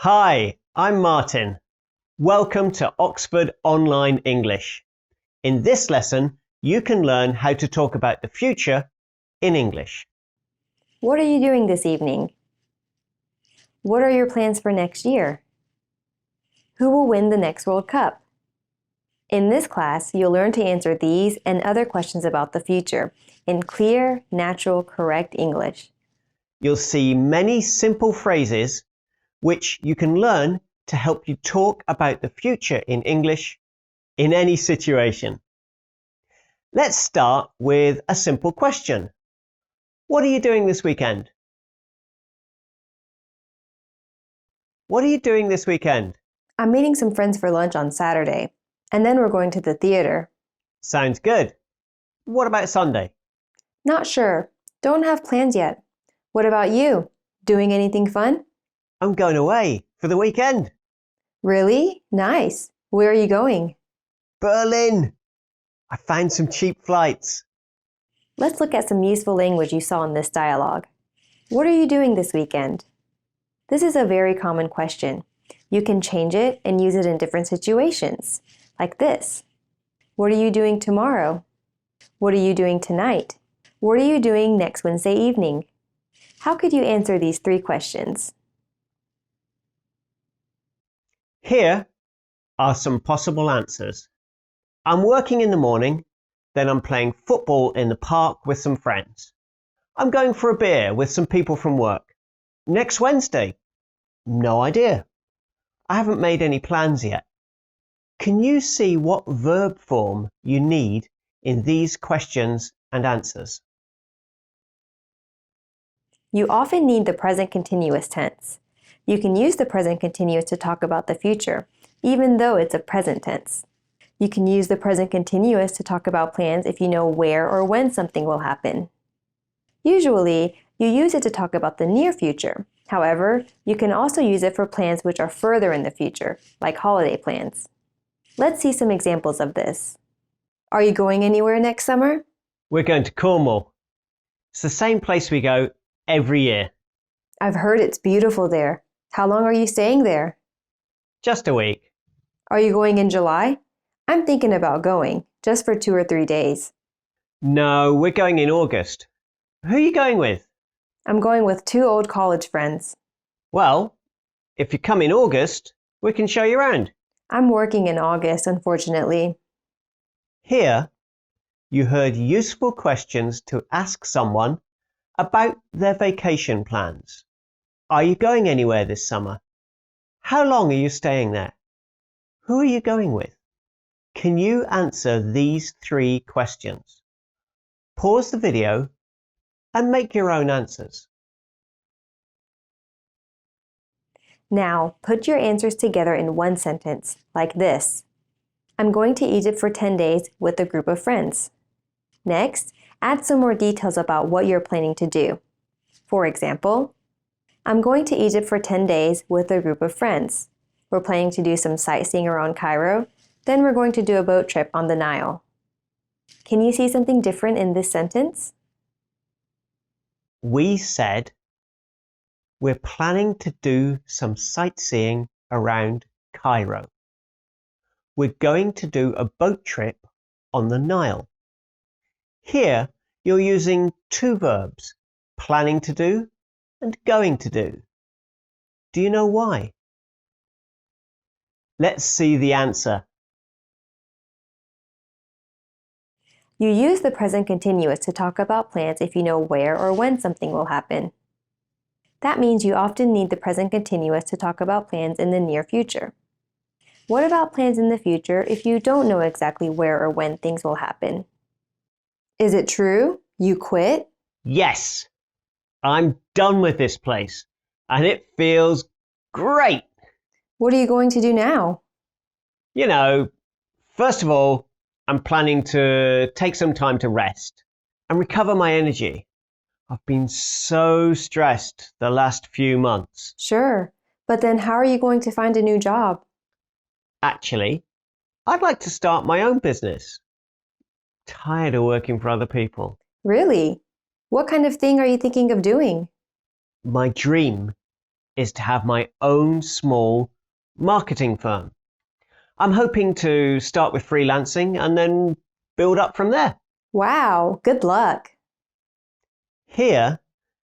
Hi, I'm Martin. Welcome to Oxford Online English. In this lesson, you can learn how to talk about the future in English. What are you doing this evening? What are your plans for next year? Who will win the next World Cup? In this class, you'll learn to answer these and other questions about the future in clear, natural, correct English. You'll see many simple phrases which you can learn to help you talk about the future in English in any situation. Let's start with a simple question. What are you doing this weekend? What are you doing this weekend? I'm meeting some friends for lunch on Saturday, and then we're going to the theater. Sounds good. What about Sunday? Not sure. Don't have plans yet. What about you? Doing anything fun? I'm going away for the weekend. Really? Nice. Where are you going? Berlin! I found some cheap flights. Let's look at some useful language you saw in this dialogue. What are you doing this weekend? This is a very common question. You can change it and use it in different situations, like this. What are you doing tomorrow? What are you doing tonight? What are you doing next Wednesday evening? How could you answer these three questions? Here are some possible answers. I'm working in the morning, then I'm playing football in the park with some friends. I'm going for a beer with some people from work. Next Wednesday? No idea. I haven't made any plans yet. Can you see what verb form you need in these questions and answers? You often need the present continuous tense. You can use the present continuous to talk about the future, even though it's a present tense. You can use the present continuous to talk about plans if you know where or when something will happen. Usually, you use it to talk about the near future. However, you can also use it for plans which are further in the future, like holiday plans. Let's see some examples of this. Are you going anywhere next summer? We're going to Cornwall. It's the same place we go every year. I've heard it's beautiful there. How long are you staying there? Just a week. Are you going in July? I'm thinking about going, just for 2 or 3 days. No, we're going in August. Who are you going with? I'm going with 2 old college friends. Well, if you come in August, we can show you around. I'm working in August, unfortunately. Here, you heard useful questions to ask someone about their vacation plans. Are you going anywhere this summer? How long are you staying there? Who are you going with? Can you answer these 3 questions? Pause the video and make your own answers. Now, put your answers together in one sentence, like this. I'm going to Egypt for 10 days with a group of friends. Next, add some more details about what you're planning to do. For example, I'm going to Egypt for 10 days with a group of friends. We're planning to do some sightseeing around Cairo, then we're going to do a boat trip on the Nile. Can you see something different in this sentence? We said we're planning to do some sightseeing around Cairo. We're going to do a boat trip on the Nile. Here, you're using 2 verbs, planning to do and going to do. Do you know why? Let's see the answer. You use the present continuous to talk about plans if you know where or when something will happen. That means you often need the present continuous to talk about plans in the near future. What about plans in the future if you don't know exactly where or when things will happen? Is it true? You quit? Yes, I'm done with this place and it feels great. What are you going to do now? You know, first of all, I'm planning to take some time to rest and recover my energy. I've been so stressed the last few months. Sure, but then how are you going to find a new job? Actually, I'd like to start my own business. Tired of working for other people. Really? What kind of thing are you thinking of doing? My dream is to have my own small marketing firm. I'm hoping to start with freelancing and then build up from there. Wow, good luck. Here,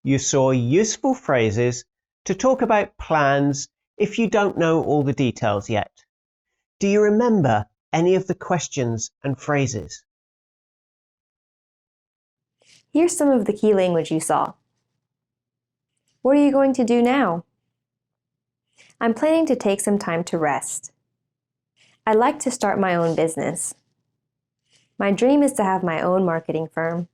you saw useful phrases to talk about plans if you don't know all the details yet. Do you remember any of the questions and phrases? Here's some of the key language you saw. What are you going to do now? I'm planning to take some time to rest. I'd like to start my own business. My dream is to have my own marketing firm.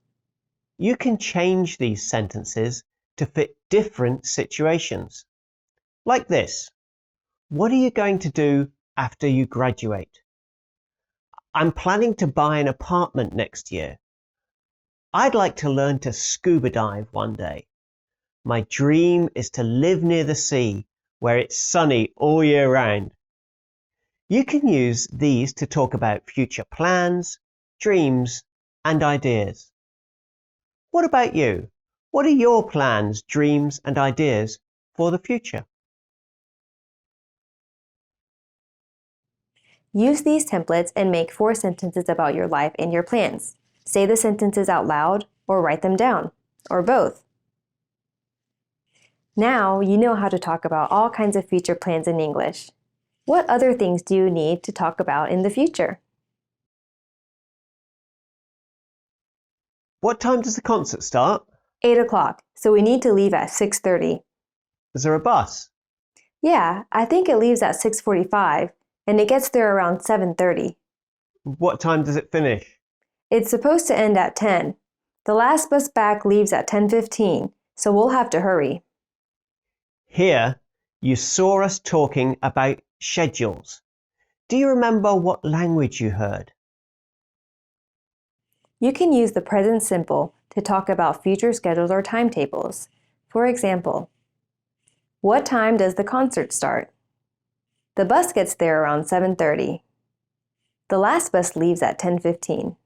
You can change these sentences to fit different situations. Like this: what are you going to do after you graduate? I'm planning to buy an apartment next year. I'd like to learn to scuba dive one day. My dream is to live near the sea where it's sunny all year round. You can use these to talk about future plans, dreams, and ideas. What about you? What are your plans, dreams, and ideas for the future? Use these templates and make 4 sentences about your life and your plans. Say the sentences out loud or write them down, or both. Now you know how to talk about all kinds of future plans in English. What other things do you need to talk about in the future? What time does the concert start? 8 o'clock, so we need to leave at 6:30. Is there a bus? Yeah, I think it leaves at 6:45, and it gets there around 7:30. What time does it finish? It's supposed to end at 10. The last bus back leaves at 10:15, so we'll have to hurry. Here, you saw us talking about schedules. Do you remember what language you heard? You can use the present simple to talk about future schedules or timetables. For example, what time does the concert start? The bus gets there around 7:30. The last bus leaves at 10:15.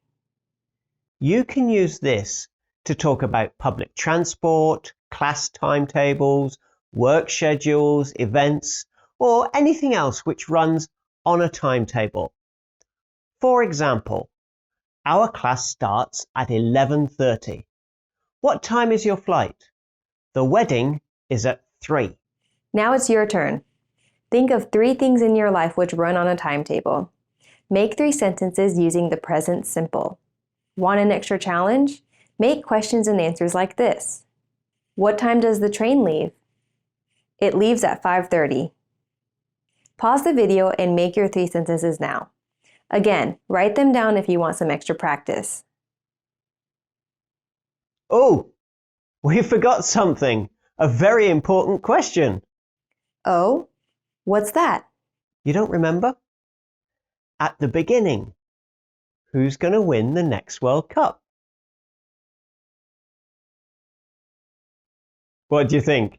You can use this to talk about public transport, class timetables, work schedules, events, or anything else which runs on a timetable. For example, our class starts at 11:30. What time is your flight? The wedding is at 3. Now it's your turn. Think of 3 things in your life which run on a timetable. Make 3 sentences using the present simple. Want an extra challenge? Make questions and answers like this. What time does the train leave? It leaves at 5:30. Pause the video and make your 3 sentences now. Again, write them down if you want some extra practice. Oh, we forgot something. A very important question. Oh, what's that? You don't remember? At the beginning, who's going to win the next World Cup? What do you think?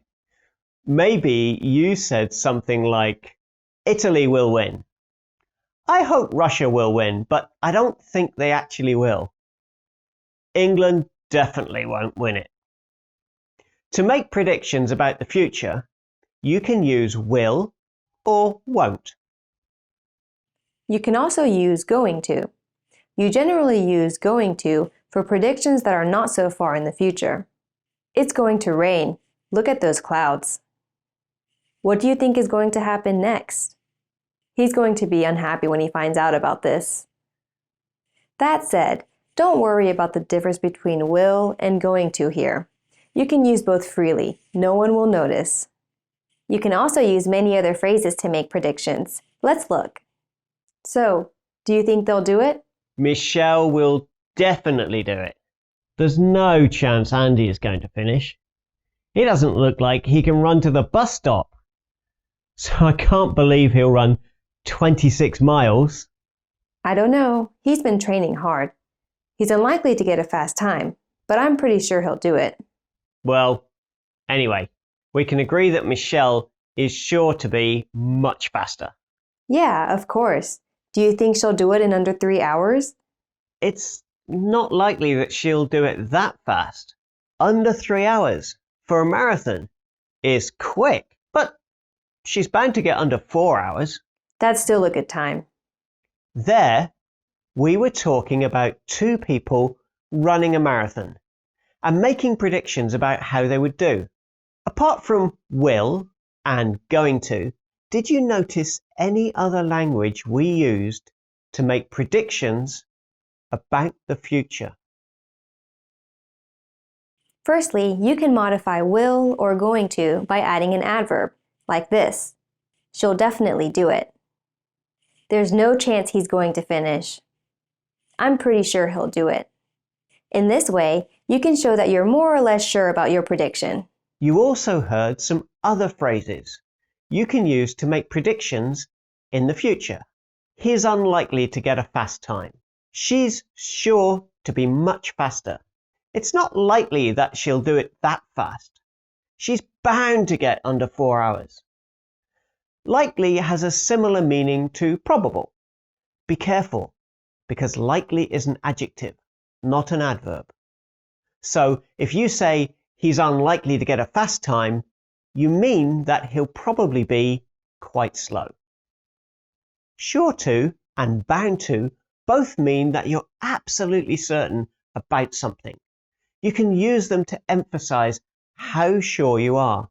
Maybe you said something like, Italy will win. I hope Russia will win, but I don't think they actually will. England definitely won't win it. To make predictions about the future, you can use will or won't. You can also use going to. You generally use going to for predictions that are not so far in the future. It's going to rain. Look at those clouds. What do you think is going to happen next? He's going to be unhappy when he finds out about this. That said, don't worry about the difference between will and going to here. You can use both freely. No one will notice. You can also use many other phrases to make predictions. Let's look. So, do you think they'll do it? Michelle will definitely do it. There's no chance Andy is going to finish. He doesn't look like he can run to the bus stop. So I can't believe he'll run 26 miles. I don't know. He's been training hard. He's unlikely to get a fast time, but I'm pretty sure he'll do it. Well, anyway, we can agree that Michelle is sure to be much faster. Yeah, of course. Do you think she'll do it in under 3 hours? It's not likely that she'll do it that fast. Under 3 hours for a marathon is quick, but she's bound to get under 4 hours. That's still a good time. There, we were talking about two people running a marathon and making predictions about how they would do. Apart from will and going to, did you notice any other language we used to make predictions about the future? Firstly, you can modify will or going to by adding an adverb, like this. She'll definitely do it. There's no chance he's going to finish. I'm pretty sure he'll do it. In this way, you can show that you're more or less sure about your prediction. You also heard some other phrases you can use to make predictions in the future. He's unlikely to get a fast time. She's sure to be much faster. It's not likely that she'll do it that fast. She's bound to get under 4 hours. Likely has a similar meaning to probable. Be careful, because likely is an adjective, not an adverb. So if you say he's unlikely to get a fast time, you mean that he'll probably be quite slow. Sure to and bound to both mean that you're absolutely certain about something. You can use them to emphasize how sure you are.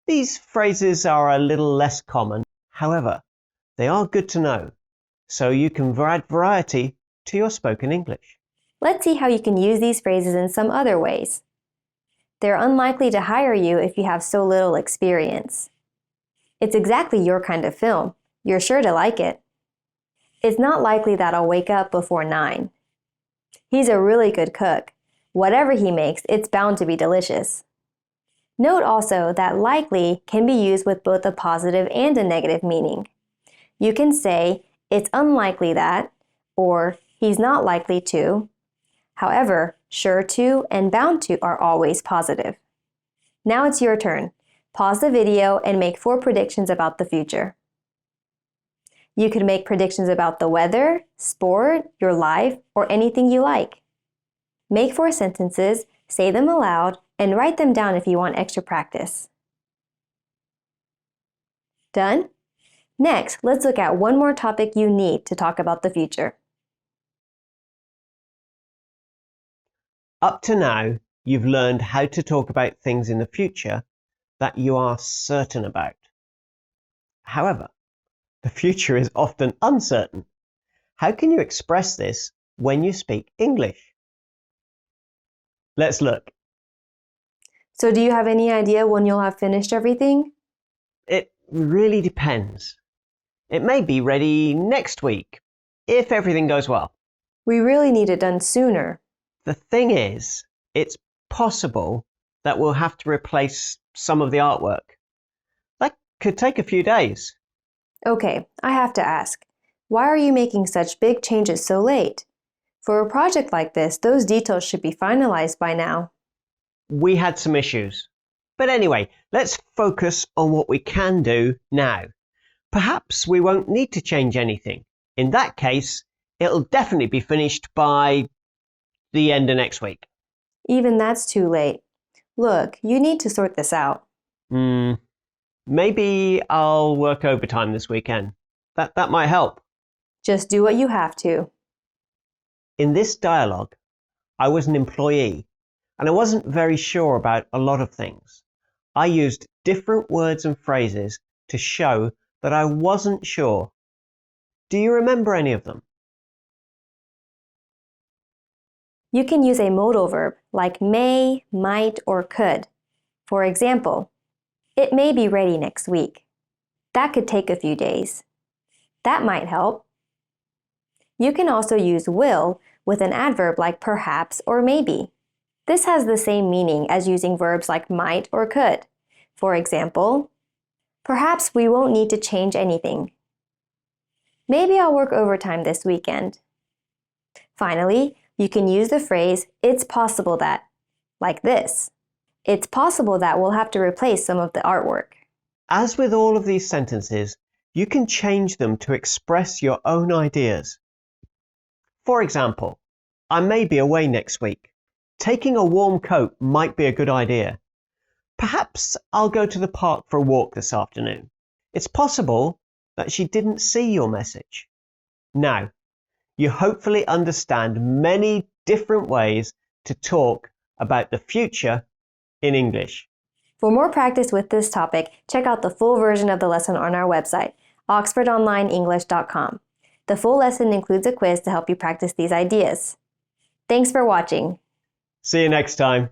These phrases are a little less common. However, they are good to know, so you can add variety to your spoken English. Let's see how you can use these phrases in some other ways. They're unlikely to hire you if you have so little experience. It's exactly your kind of film. You're sure to like it. It's not likely that I'll wake up before 9. He's a really good cook. Whatever he makes, it's bound to be delicious. Note also that likely can be used with both a positive and a negative meaning. You can say, it's unlikely that, or he's not likely to. However, sure to and bound to are always positive. Now it's your turn. Pause the video and make 4 predictions about the future. You can make predictions about the weather, sport, your life, or anything you like. Make 4 sentences, say them aloud, and write them down if you want extra practice. Done? Next, let's look at one more topic you need to talk about the future. Up to now, you've learned how to talk about things in the future that you are certain about. However, the future is often uncertain. How can you express this when you speak English? Let's look. So do you have any idea when you'll have finished everything? It really depends. It may be ready next week, if everything goes well. We really need it done sooner. The thing is, it's possible that we'll have to replace some of the artwork. That could take a few days. Okay, I have to ask, why are you making such big changes so late? For a project like this, those details should be finalized by now. We had some issues. But anyway, let's focus on what we can do now. Perhaps we won't need to change anything. In that case, it'll definitely be finished by the end of next week. Even that's too late. Look, you need to sort this out. Maybe I'll work overtime this weekend. That might help. Just do what you have to. In this dialogue, I was an employee and I wasn't very sure about a lot of things. I used different words and phrases to show that I wasn't sure. Do you remember any of them? You can use a modal verb like may, might, or could. For example, it may be ready next week. That could take a few days. That might help. You can also use will with an adverb like perhaps or maybe. This has the same meaning as using verbs like might or could. For example, perhaps we won't need to change anything. Maybe I'll work overtime this weekend. Finally, you can use the phrase, it's possible that, like this. It's possible that we'll have to replace some of the artwork. As with all of these sentences, you can change them to express your own ideas. For example, I may be away next week. Taking a warm coat might be a good idea. Perhaps I'll go to the park for a walk this afternoon. It's possible that she didn't see your message. Now, you hopefully understand many different ways to talk about the future in English. For more practice with this topic, check out the full version of the lesson on our website, oxfordonlineenglish.com. The full lesson includes a quiz to help you practice these ideas. Thanks for watching. See you next time.